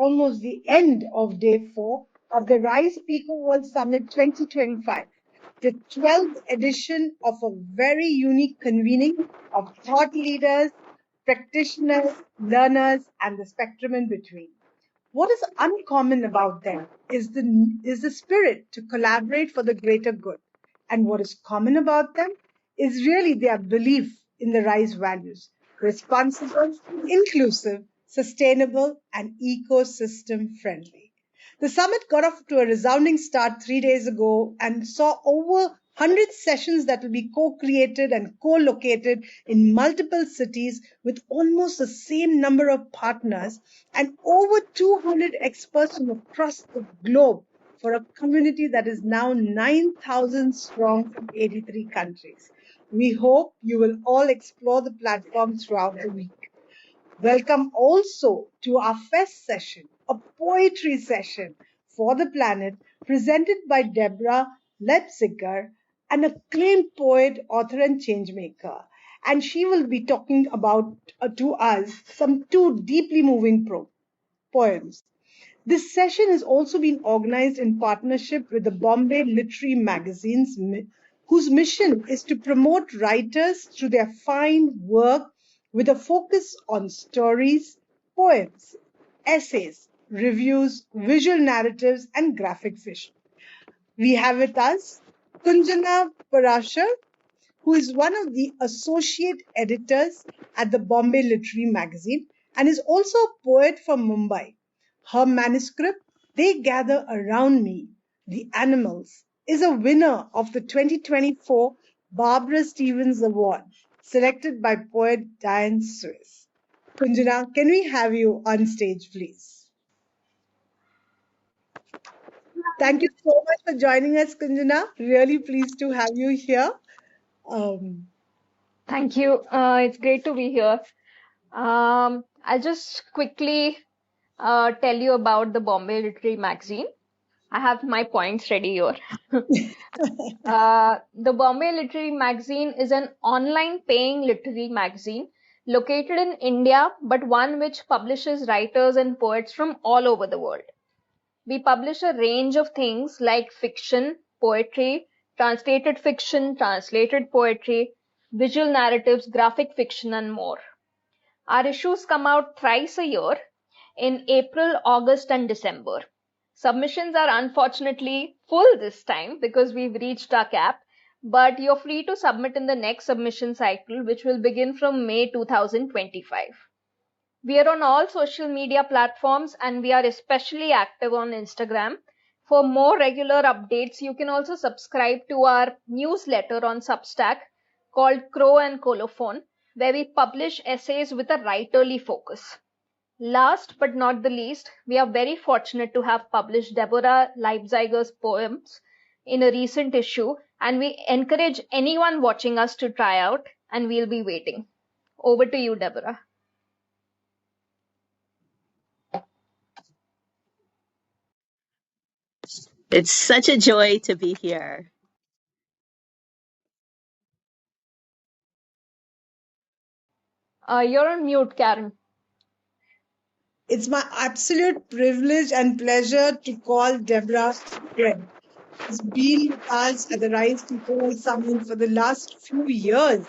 almost the end of day 4 of the Rise Pico World Summit 2025, the 12th edition of a very unique convening of thought leaders, practitioners, learners, and the spectrum in between. What is uncommon about them is the spirit to collaborate for the greater good. And what is common about them is really their belief in the RISE values: responsible, inclusive, sustainable, and ecosystem friendly. The summit got off to a resounding start 3 days ago and saw over 100 sessions that will be co-created and co-located in multiple cities with almost the same number of partners and over 200 experts from across the globe for a community that is now 9,000 strong from 83 countries. We hope you will all explore the platform throughout the week. Welcome also to our fest session, a poetry session for the planet presented by Deborah Leipziger, an acclaimed poet, author, and changemaker. And she will be talking about to us some two deeply moving poems. This session has also been organized in partnership with the Bombay Literary Magazines, whose mission is to promote writers through their fine work with a focus on stories, poems, essays, reviews, visual narratives, and graphic fiction. We have with us Kunjana Parashar, who is one of the associate editors at the Bombay Literary Magazine and is also a poet from Mumbai. Her manuscript, They Gather Around Me, The Animals, is a winner of the 2024 Barbara Stevens Award, selected by poet Diane Swiss. Kunjana, can we have you on stage, please? Thank you so much for joining us, Kunjana. Really pleased to have you here. Thank you. It's great to be here. I'll just quickly tell you about the Bombay Literary Magazine. I have my points ready here. The Bombay Literary Magazine is an online paying literary magazine located in India, but one which publishes writers and poets from all over the world. We publish a range of things like fiction, poetry, translated fiction, translated poetry, visual narratives, graphic fiction, and more. Our issues come out thrice a year in April, August, and December. Submissions are unfortunately full this time because we've reached our cap, but you're free to submit in the next submission cycle, which will begin from May 2025. We are on all social media platforms and we are especially active on Instagram. For more regular updates, you can also subscribe to our newsletter on Substack called Crow and Colophone, where we publish essays with a writerly focus. Last but not the least, we are very fortunate to have published Deborah Leipziger's poems in a recent issue, and we encourage anyone watching us to try out, and we'll be waiting. Over to you, Deborah. It's such a joy to be here. You're on mute, Karon. It's my absolute privilege and pleasure to call Deborah friend. She's been with us at the Rise People Summit for the last few years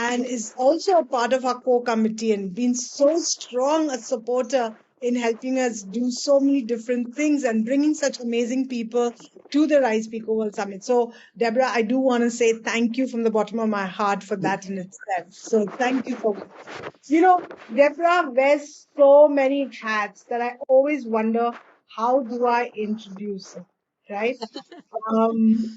and is also a part of our core committee and been so strong a supporter in helping us do so many different things and bringing such amazing people to the Rise People World Summit. So, Deborah, I do want to say thank you from the bottom of my heart for that in itself. So, thank you so much. You know, Deborah wears so many hats that I always wonder, how do I introduce her, right?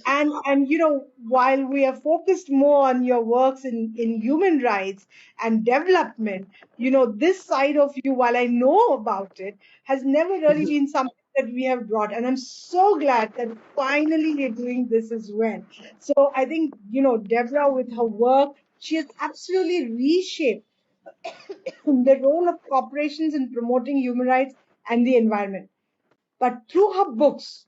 And you know, while we are focused more on your works in human rights and development, you know, this side of you, while I know about it, has never really been something that we have brought. And I'm so glad that finally you're doing this as well. So I think, you know, Deborah, with her work, she has absolutely reshaped the role of corporations in promoting human rights and the environment. But through her books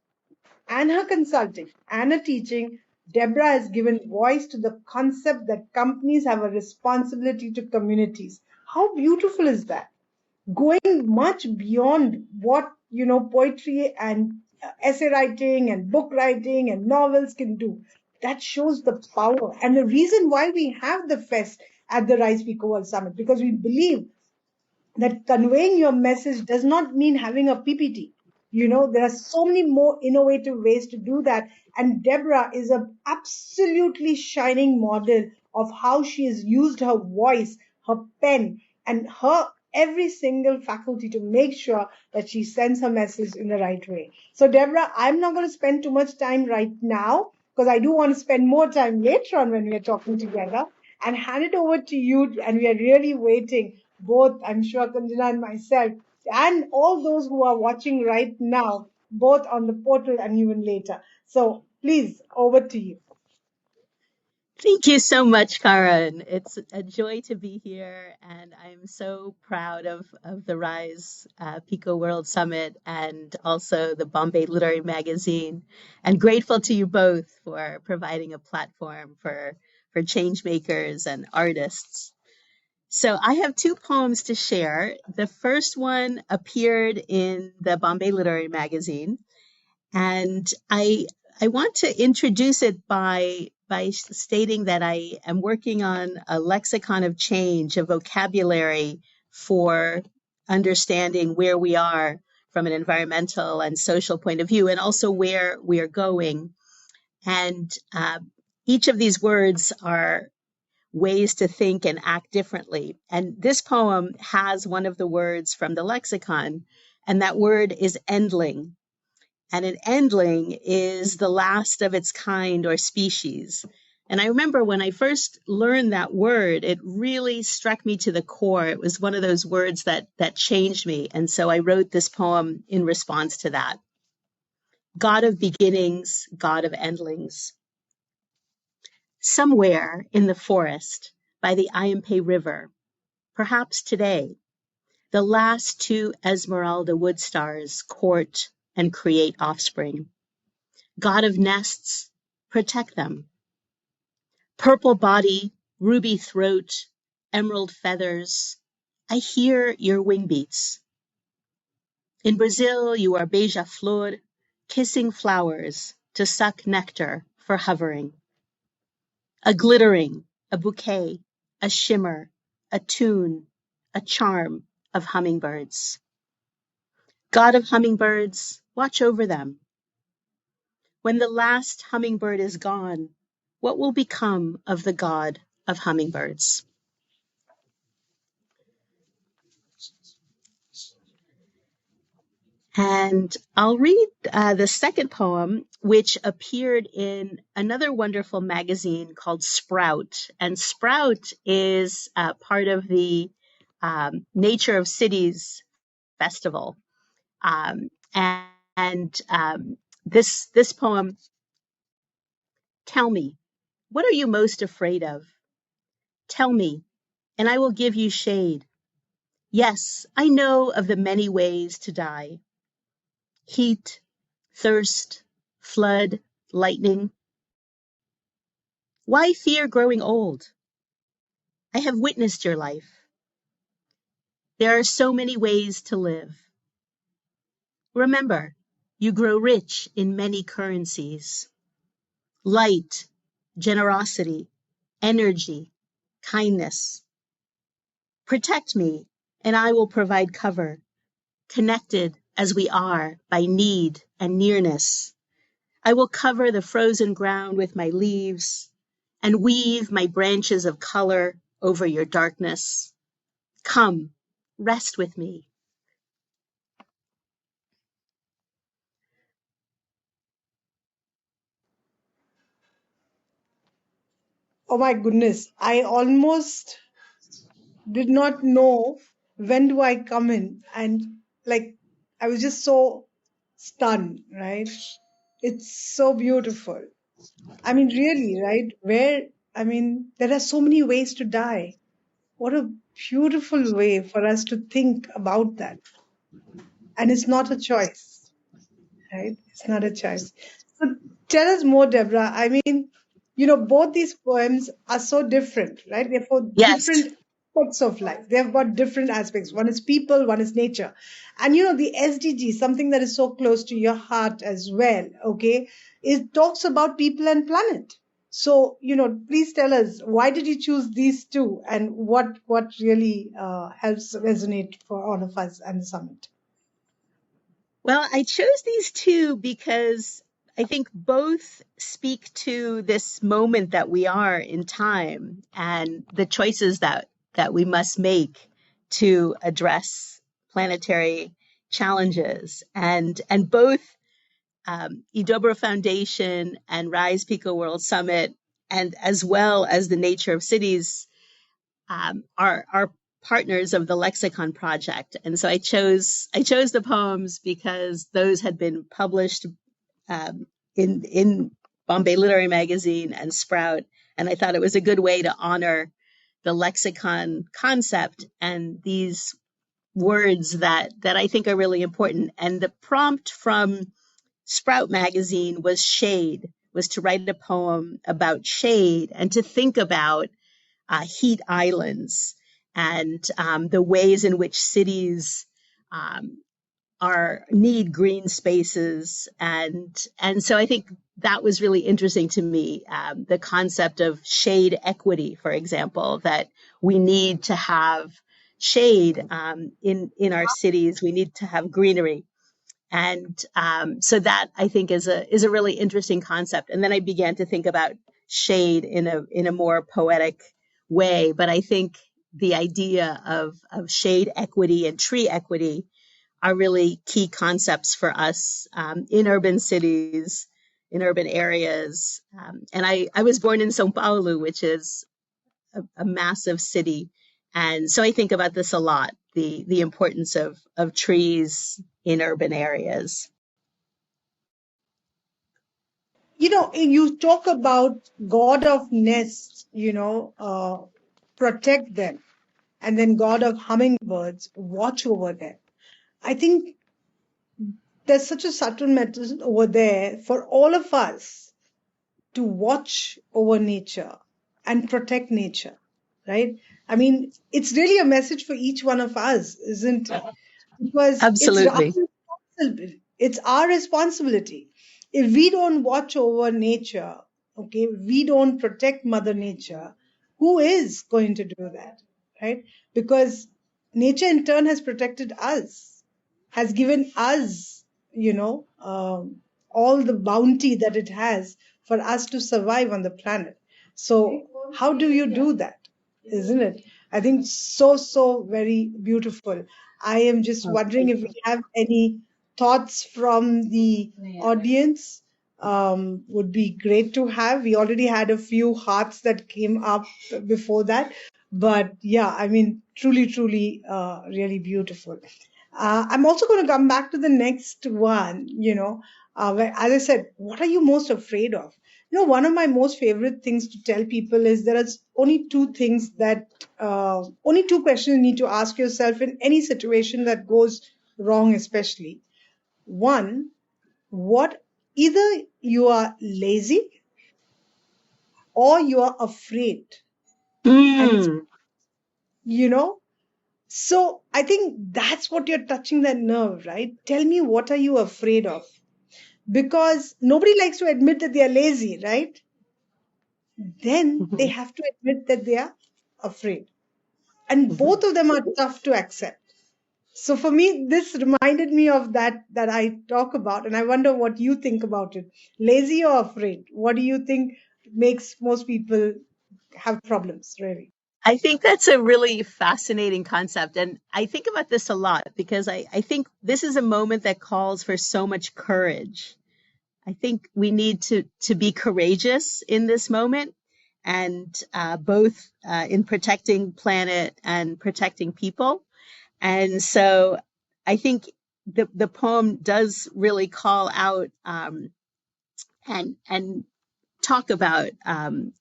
and her consulting and her teaching, Deborah has given voice to the concept that companies have a responsibility to communities. How beautiful is that? going much beyond what, poetry and essay writing and book writing and novels can do. That shows the power and the reason why we have the fest at the Rise Speaker World Summit, because we believe that conveying your message does not mean having a PPT. There are so many more innovative ways to do that. And Deborah is a absolutely shining model of how she has used her voice, her pen, and her every single faculty to make sure that she sends her message in the right way. So, Deborah, I'm not going to spend too much time right now because I do want to spend more time later on when we are talking together, and hand it over to you. And we are really waiting, both, I'm sure, Kanjana and myself, and all those who are watching right now, both on the portal and even later. So please, over to you. Thank you so much, Karon. It's a joy to be here, and I'm so proud of the Rise Pico World Summit and also the Bombay Literary Magazine, and grateful to you both for providing a platform for change makers and artists. So I have two poems to share. The first one appeared in the Bombay Literary Magazine, and I want to introduce it by stating that I am working on a lexicon of change, a vocabulary for understanding where we are from an environmental and social point of view, and also where we are going. And each of these words are ways to think and act differently. And this poem has one of the words from the lexicon, and that word is endling. And an endling is the last of its kind or species. And I remember when I first learned that word, it really struck me to the core. It was one of those words that changed me. And so I wrote this poem in response to that. God of beginnings, God of endlings. Somewhere in the forest by the Ayampe River, perhaps today, the last two Esmeralda wood stars court and create offspring. God of nests, protect them. Purple body, ruby throat, emerald feathers, I hear your wing beats. In Brazil, you are beija-flor, kissing flowers to suck nectar for hovering. A glittering, a bouquet, a shimmer, a tune, a charm of hummingbirds. God of hummingbirds, watch over them. When the last hummingbird is gone, what will become of the God of hummingbirds? And I'll read the second poem, which appeared in another wonderful magazine called Sprout. And Sprout is part of the Nature of Cities Festival. This poem, tell me, what are you most afraid of? Tell me, and I will give you shade. Yes, I know of the many ways to die. Heat, thirst, flood, lightning. Why fear growing old? I have witnessed your life. There are so many ways to live. Remember, you grow rich in many currencies. Light, generosity, energy, kindness. Protect me, and I will provide cover, connected as we are by need and nearness. I will cover the frozen ground with my leaves and weave my branches of color over your darkness. Come, rest with me. Oh my goodness, I almost did not know when do I come in. And like, I was just so stunned, right? It's so beautiful. I mean, really, right? There are so many ways to die. What a beautiful way for us to think about that. And it's not a choice, right? It's not a choice. So tell us more, Deborah. I mean, both these poems are so different, right? They're for Yes, different aspects of life. They've got different aspects. One is people, one is nature. And the SDG, something that is so close to your heart as well, okay, it talks about people and planet. So, please tell us, why did you choose these two, and what really helps resonate for all of us and the summit? Well, I chose these two because I think both speak to this moment that we are in time and the choices that we must make to address planetary challenges. And both Idobro Foundation and Rise Pico World Summit, and as well as the Nature of Cities, are partners of the Lexicon project. And so I chose the poems because those had been published in Bombay Literary Magazine and Sprout. And I thought it was a good way to honor the lexicon concept and these words that I think are really important. And the prompt from Sprout magazine was shade, was to write a poem about shade and to think about heat islands and the ways in which cities need green spaces. And so I think that was really interesting to me, the concept of shade equity, for example, that we need to have shade in our cities. We need to have greenery. And so that I think is a really interesting concept. And then I began to think about shade in a more poetic way. But I think the idea of shade equity and tree equity are really key concepts for us in urban cities, in urban areas. And I was born in São Paulo, which is a massive city. And so I think about this a lot, the importance of trees in urban areas. You talk about God of nests, protect them. And then God of hummingbirds, watch over them. I think there's such a subtle message over there for all of us to watch over nature and protect nature, right? I mean, it's really a message for each one of us, isn't it? Because Absolutely. it's our responsibility. If we don't watch over nature, okay, we don't protect Mother Nature, who is going to do that, right? Because nature in turn has protected us, has given us, all the bounty that it has for us to survive on the planet. So how do you do that? Isn't it? I think so very beautiful. I am just wondering if we have any thoughts from the audience. Would be great to have. We already had a few hearts that came up before that, but yeah, I mean, truly, really beautiful. I'm also going to come back to the next one, where, as I said, what are you most afraid of? One of my most favorite things to tell people is there are only two things only two questions you need to ask yourself in any situation that goes wrong, especially. One, either you are lazy or you are afraid. And it's, so I think that's what you're touching that nerve, right? Tell me, what are you afraid of? Because nobody likes to admit that they are lazy, right? Then they have to admit that they are afraid. And both of them are tough to accept. So for me, this reminded me of that I talk about, and I wonder what you think about it. Lazy or afraid? What do you think makes most people have problems, really? I think that's a really fascinating concept. And I think about this a lot because I think this is a moment that calls for so much courage. I think we need to be courageous in this moment, and both in protecting planet and protecting people. And so I think the poem does really call out and talk about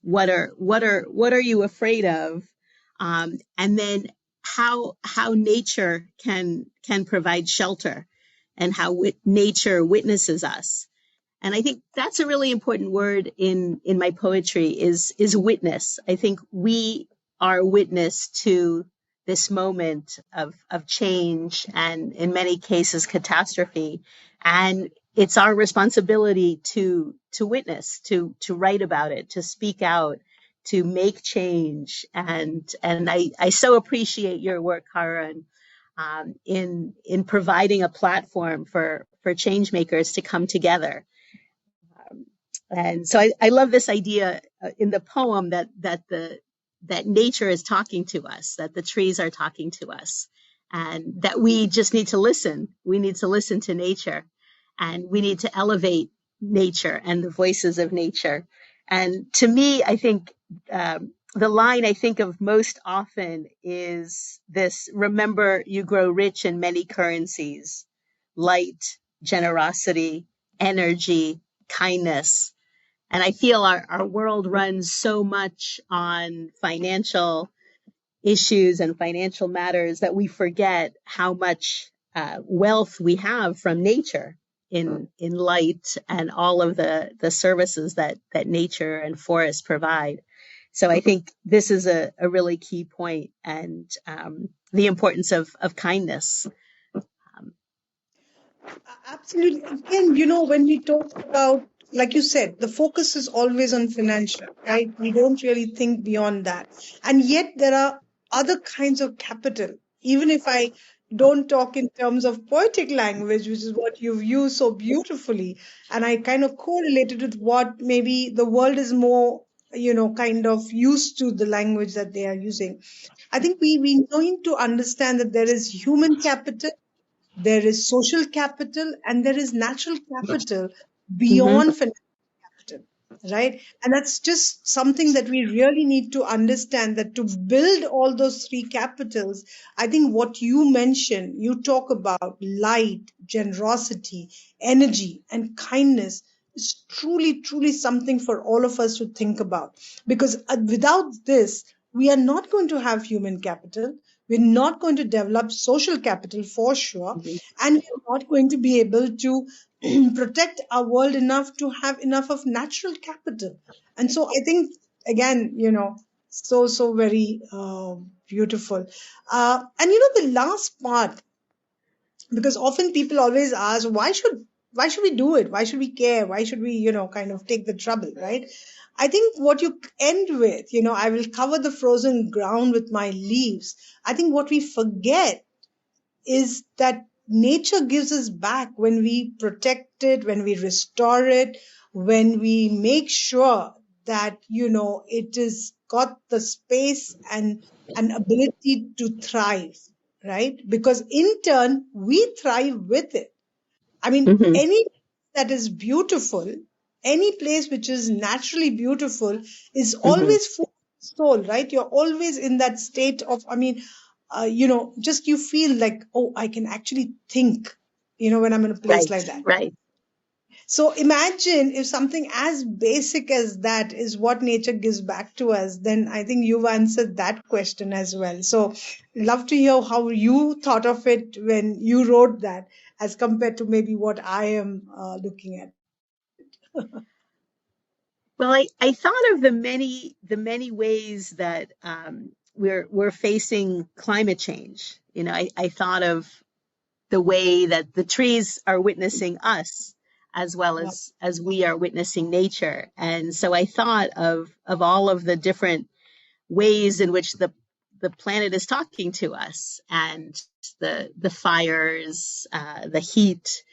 what are you afraid of, and then how nature can provide shelter, and how nature witnesses us. And I think that's a really important word in my poetry is witness. I think we are witness to this moment of change and in many cases catastrophe. And it's our responsibility to witness, to write about it, to speak out, to make change. And I so appreciate your work, Karan, in providing a platform for change makers to come together. And so I love this idea in the poem that nature is talking to us, that the trees are talking to us, and that we just need to listen. We need to listen to nature, and we need to elevate nature and the voices of nature. And to me, I think the line I think of most often is this: remember, you grow rich in many currencies: light, generosity, energy, kindness. And I feel our world runs so much on financial issues and financial matters that we forget how much wealth we have from nature in light and all of the services that nature and forests provide. So I think this is a really key point, and the importance of kindness. Absolutely. Again, when we talk about, like you said, the focus is always on financial, right? We don't really think beyond that. And yet there are other kinds of capital. Even if I don't talk in terms of poetic language, which is what you've used so beautifully, and I kind of correlated with what maybe the world is more, kind of used to the language that they are using. I think we need to understand that there is human capital, there is social capital, and there is natural capital Mm-hmm. beyond financial capital, right? And that's just something that we really need to understand, that to build all those three capitals, I think what you mentioned, you talk about light, generosity, energy, and kindness is truly, truly something for all of us to think about. Because without this, we are not going to have human capital. We're not going to develop social capital for sure. And we're not going to be able to protect our world enough to have enough of natural capital. And so I think, again, so very beautiful. And the last part, because often people always ask, why should we do it? Why should we care? Why should we, kind of take the trouble, right? I think what you end with, I will cover the frozen ground with my leaves. I think what we forget is that nature gives us back when we protect it, when we restore it, when we make sure that, it is got the space and an ability to thrive, right? Because in turn, we thrive with it. I mean, Mm-hmm. any that is beautiful, any place which is naturally beautiful is Mm-hmm. always full of soul, right? You're always in that state of, just you feel like, oh, I can actually think, when I'm in a place Right, like that. right. So imagine if something as basic as that is what nature gives back to us, then I think you've answered that question as well. So love to hear how you thought of it when you wrote that as compared to maybe what I am looking at it. Well, I thought of the many ways that we're facing climate change. I thought of the way that the trees are witnessing us as well Yeah. as we are witnessing nature. And so I thought of all of the different ways in which the planet is talking to us, and the fires, the heat,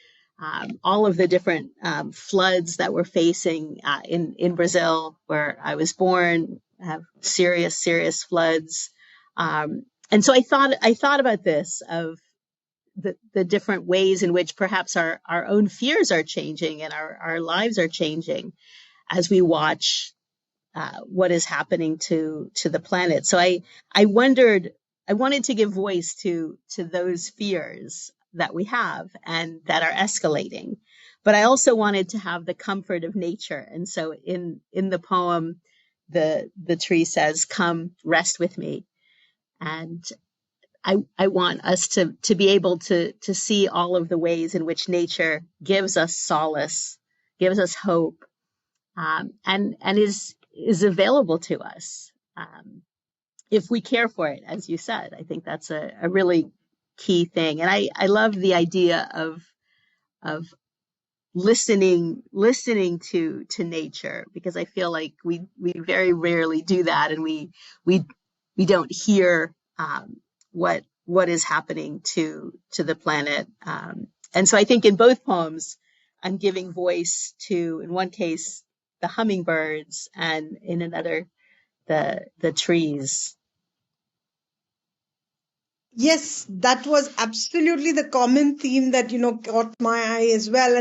all of the different floods that we're facing in Brazil, where I was born, have serious floods. And so I thought about this, of the different ways in which perhaps our own fears are changing and our lives are changing as we watch what is happening to the planet. So I wondered, I wanted to give voice to those fears that we have and that are escalating, but I also wanted to have the comfort of nature. And so in the poem, the tree says, "Come rest with me," and I want us to be able to see all of the ways in which nature gives us solace, gives us hope, and is available to us. if we care for it, as you said. I think that's a really key thing. And I love the idea of listening to nature, because I feel like we very rarely do that, and we don't hear what is happening to the planet. And so I think in both poems, I'm giving voice to, in one case, the hummingbirds, and in another, the trees. Yes, that was absolutely the common theme that, caught my eye as well.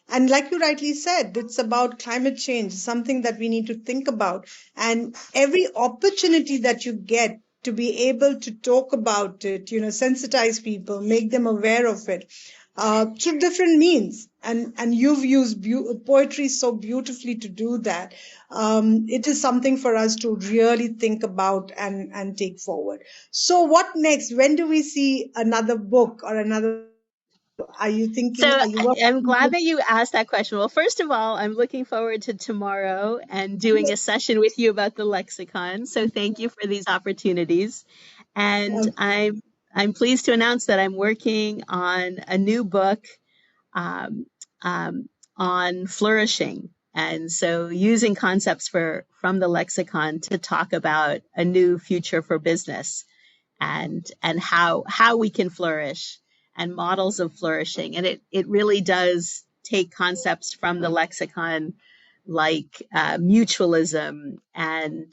And like you rightly said, it's about climate change, something that we need to think about. And every opportunity that you get to be able to talk about it, sensitize people, make them aware of it, through different means. And you've used poetry so beautifully to do that. It is something for us to really think about and take forward. So what next? When do we see another book or another? Are you So thinking? Are you I'm working? glad that you asked that question. Well, first of all, I'm looking forward to tomorrow and doing a session with you about the lexicon. So thank you for these opportunities. And I'm pleased to announce that I'm working on a new book, um, on flourishing. And so using concepts from the lexicon to talk about a new future for business, and how we can flourish, and models of flourishing. And it really does take concepts from the lexicon, like mutualism and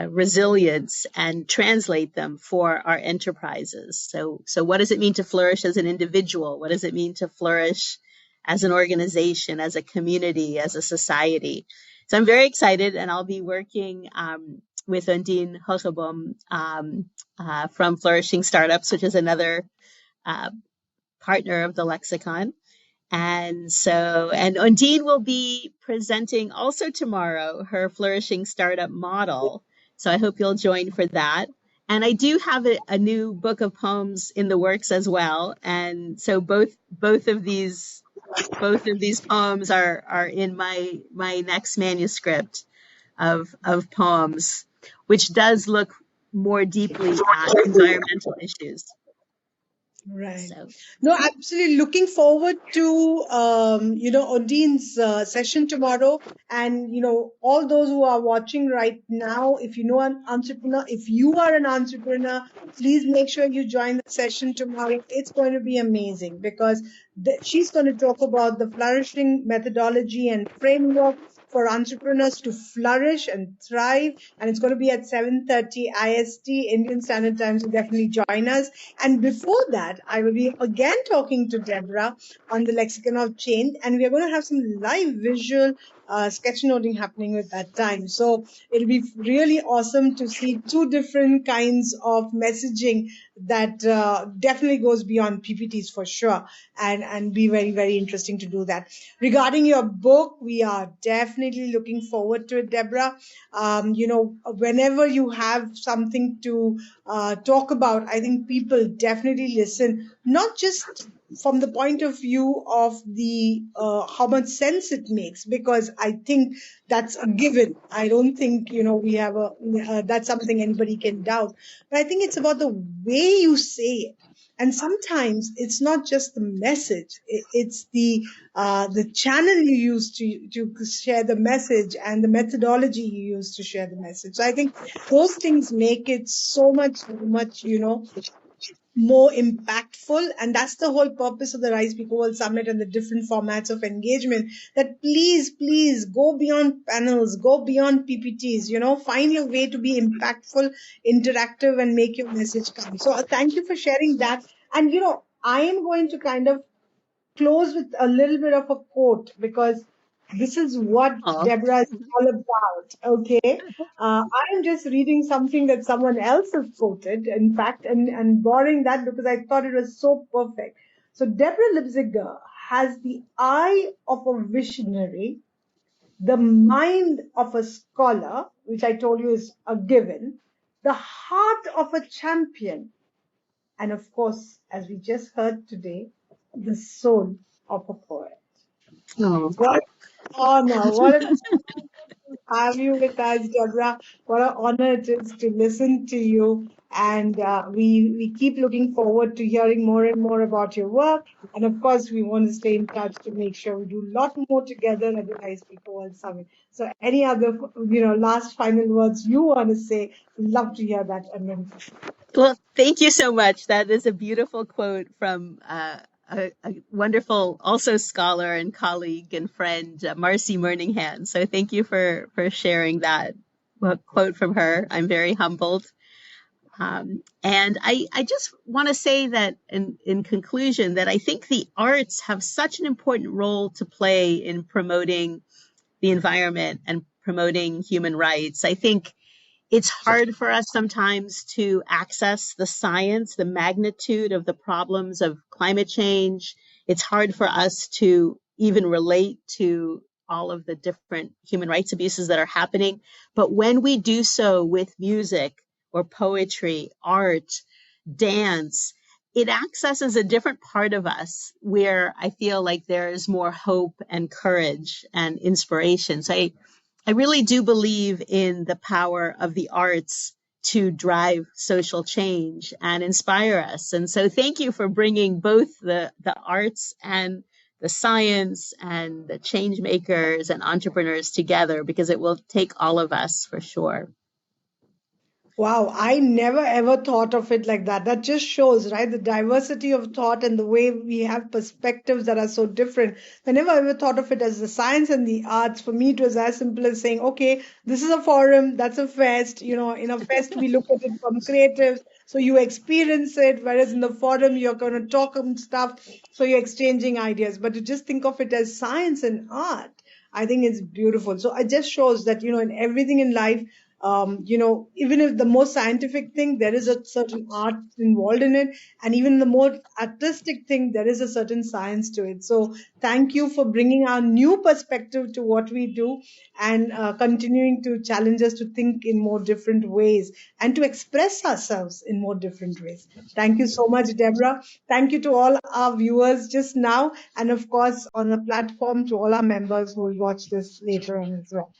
resilience, and translate them for our enterprises. So what does it mean to flourish as an individual? What does it mean to flourish as an organization, as a community, as a society? So I'm very excited, and I'll be working with Undine Hocheboom, from Flourishing Startups, which is another uh, partner of the Lexicon. And Undine will be presenting also tomorrow her Flourishing Startup model. So I hope you'll join for that. And I do have a new book of poems in the works as well. And so both of these poems are in my next manuscript of poems, which does look more deeply at environmental issues. Right. So, No, absolutely. Looking forward to, Odine's session tomorrow. And, all those who are watching right now, if you know an entrepreneur, if you are an entrepreneur, please make sure you join the session tomorrow. It's going to be amazing because she's going to talk about the flourishing methodology and framework for entrepreneurs to flourish and thrive. And it's going to be at 7:30 IST, Indian Standard Time. So definitely join us. And before that, I will be again talking to Deborah on the Lexicon of Change, and we are going to have some live visual sketchnoting happening at that time. So it'll be really awesome to see two different kinds of messaging that definitely goes beyond PPTs for sure, and be very, very interesting to do that. Regarding your book, we are definitely looking forward to it, Deborah. Whenever you have something to talk about, I think people definitely listen, not just from the point of view of the how much sense it makes, because I think that's a given. I don't think we have that's something anybody can doubt. But I think it's about the way you say it. And sometimes it's not just the message; it's the channel you use to share the message and the methodology you use to share the message. So I think those things make it so much, more impactful. And that's the whole purpose of the Rise People World Summit and the different formats of engagement, that please go beyond panels, go beyond PPTs, find your way to be impactful, interactive, and make your message come. So thank you for sharing that. And, I am going to kind of close with a little bit of a quote, because this is what oh, Deborah is all about. Okay. I am just reading something that someone else has quoted, in fact, and borrowing that because I thought it was so perfect. So Deborah Leipziger has the eye of a visionary, the mind of a scholar, which I told you is a given, the heart of a champion, and of course, as we just heard today, the soul of a poet. oh. What honor, what a have you with us, Deborah. What an honor it is to listen to you. And we keep looking forward to hearing more and more about your work. And of course, we want to stay in touch to make sure we do a lot more together at the Rise People World Summit. So any other, last final words you want to say, we'd love to hear that. And then Well, thank you so much. That is a beautiful quote from a wonderful, also scholar and colleague and friend, Marcy Murninghan. So thank you for sharing that quote from her. I'm very humbled. And I just want to say that in conclusion, that I think the arts have such an important role to play in promoting the environment and promoting human rights. I think it's hard for us sometimes to access the science, the magnitude of the problems of climate change. It's hard for us to even relate to all of the different human rights abuses that are happening. But when we do so with music or poetry, art, dance, it accesses a different part of us where I feel like there is more hope and courage and inspiration. So I really do believe in the power of the arts to drive social change and inspire us. And so thank you for bringing both the arts and the science and the change makers and entrepreneurs together, because it will take all of us for sure. wow, I never ever thought of it like that. That just shows, right, the diversity of thought and the way we have perspectives that are so different. I never ever thought of it as the science and the arts. For me, it was as simple as saying, okay, this is a forum, that's a fest. In a fest, we look at it from creatives. So you experience it, whereas in the forum, you're going to talk and stuff. So you're exchanging ideas. But to just think of it as science and art, I think it's beautiful. So it just shows that, in everything in life, even if the most scientific thing, there is a certain art involved in it. And even the more artistic thing, there is a certain science to it. So thank you for bringing our new perspective to what we do and continuing to challenge us to think in more different ways and to express ourselves in more different ways. Thank you so much, Deborah. Thank you to all our viewers just now. And of course, on the platform to all our members who will watch this later on as well.